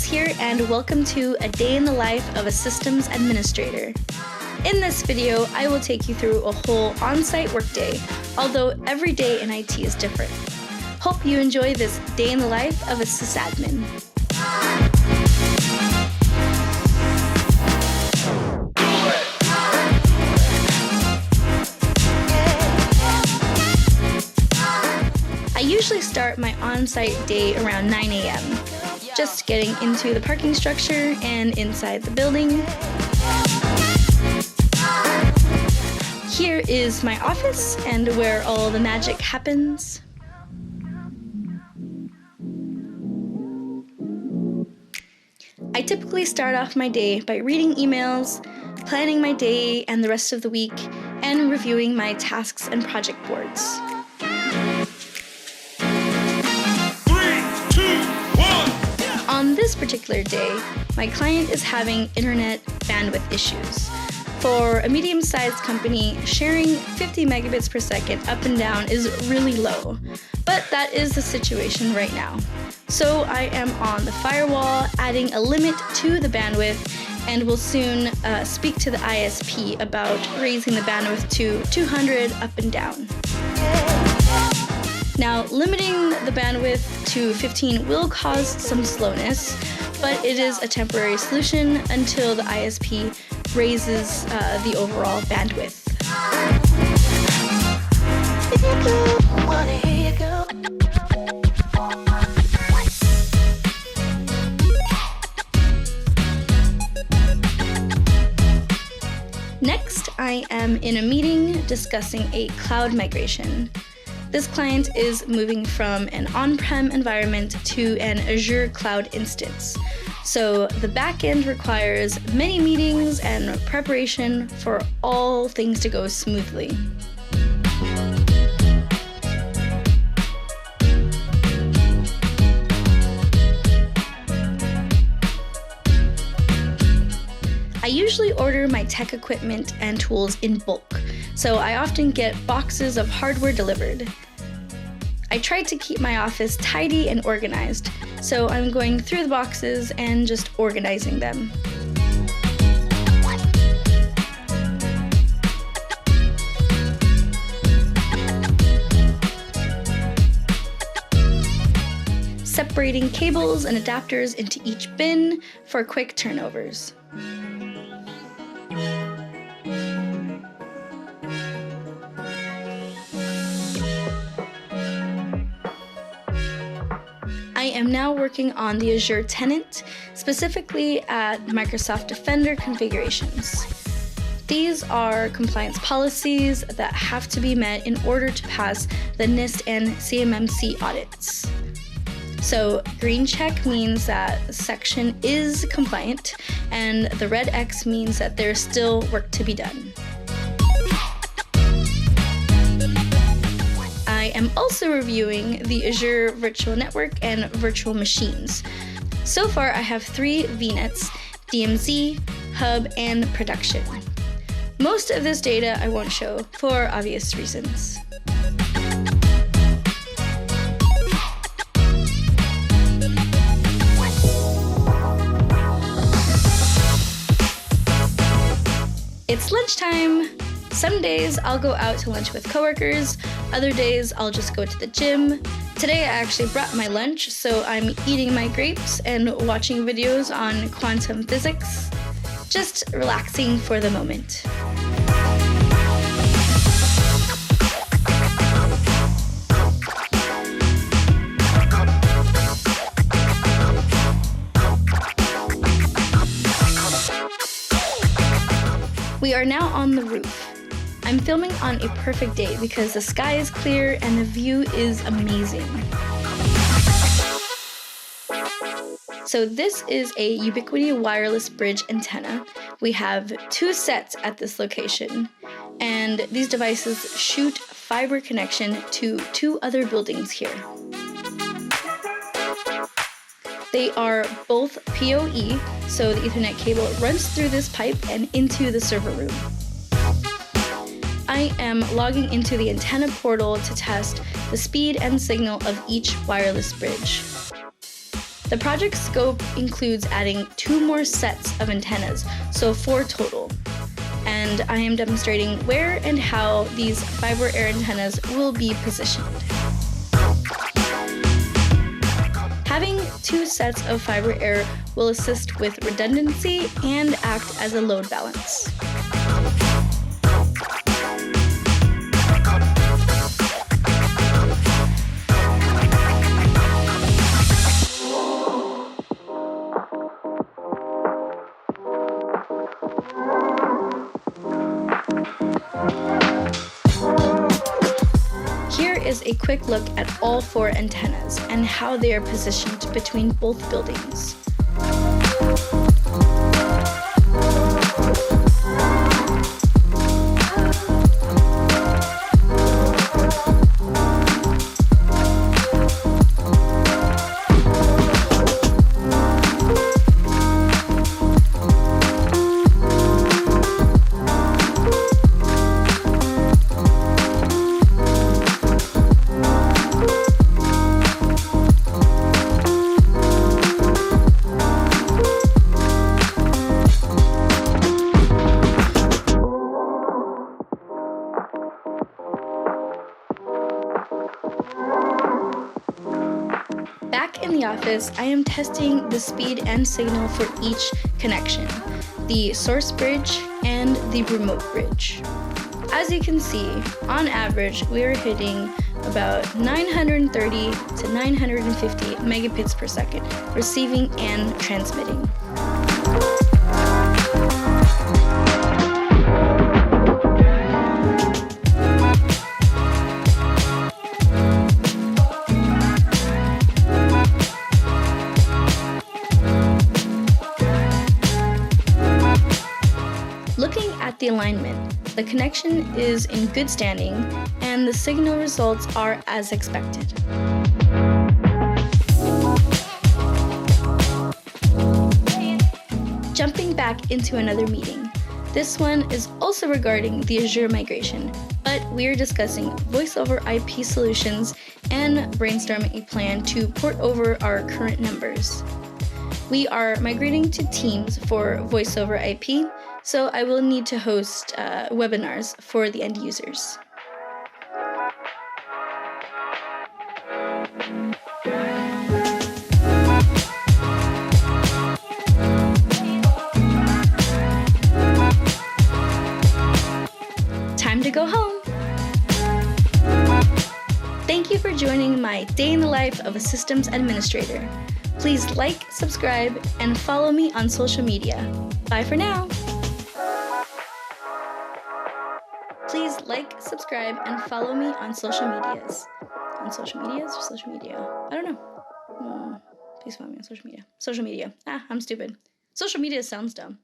Mimz here, and welcome to A Day in the Life of a Systems Administrator. In this video, I will take you through a whole on-site workday, although every day in IT is different. Hope you enjoy this day in the life of a sysadmin. I usually start my on-site day around 9 a.m., just getting into the parking structure and inside the building. Here is my office and where all the magic happens. I typically start off my day by reading emails, planning my day and the rest of the week, and reviewing my tasks and project boards. On this particular day, my client is having internet bandwidth issues. For a medium-sized company, sharing 50 megabits per second up and down is really low, but that is the situation right now. So I am on the firewall, adding a limit to the bandwidth, and will soon speak to the ISP about raising the bandwidth to 200 up and down. Now, limiting the bandwidth to 15 will cause some slowness, but it is a temporary solution until the ISP raises the overall bandwidth. Next, I am in a meeting discussing a cloud migration. This client is moving from an on-prem environment to an Azure cloud instance. So the backend requires many meetings and preparation for all things to go smoothly. I usually order my tech equipment and tools in bulk, so I often get boxes of hardware delivered. I try to keep my office tidy and organized, so I'm going through the boxes and just organizing them. Separating cables and adapters into each bin for quick turnovers. I am now working on the Azure Tenant, specifically at Microsoft Defender configurations. These are compliance policies that have to be met in order to pass the NIST and CMMC audits. So green check means that the section is compliant, and the red X means that there's still work to be done. I am also reviewing the Azure Virtual Network and Virtual Machines. So far, I have 3 VNets, DMZ, Hub, and Production. Most of this data I won't show for obvious reasons. It's lunchtime. Some days I'll go out to lunch with coworkers, other days I'll just go to the gym. Today I actually brought my lunch, so I'm eating my grapes and watching videos on quantum physics, just relaxing for the moment. We are now on the roof. I'm filming on a perfect day because the sky is clear and the view is amazing. So this is a Ubiquiti wireless bridge antenna. We have 2 sets at this location, and these devices shoot fiber connection to 2 other buildings here. They are both PoE, so the Ethernet cable runs through this pipe and into the server room. I am logging into the antenna portal to test the speed and signal of each wireless bridge. The project scope includes adding 2 more sets of antennas, so 4 total. And I am demonstrating where and how these fiber air antennas will be positioned. Having 2 sets of fiber air will assist with redundancy and act as a load balance. Here is a quick look at all 4 antennas and how they are positioned between both buildings. Back in the office, I am testing the speed and signal for each connection, the source bridge and the remote bridge. As you can see, on average, we are hitting about 930 to 950 megabits per second, receiving and transmitting. Looking at the alignment, the connection is in good standing and the signal results are as expected. Jumping back into another meeting. This one is also regarding the Azure migration, but we are discussing voice over IP solutions and brainstorming a plan to port over our current numbers. We are migrating to Teams for voice over IP, so I will need to host webinars for the end users. Time to go home. Thank you for joining my day in the life of a systems administrator. Please like, subscribe, and follow me on social media. Bye for now. Please like, subscribe, and follow me on social medias. On social medias or social media? I don't know. Please follow me on social media. Social media. I'm stupid. Social media sounds dumb.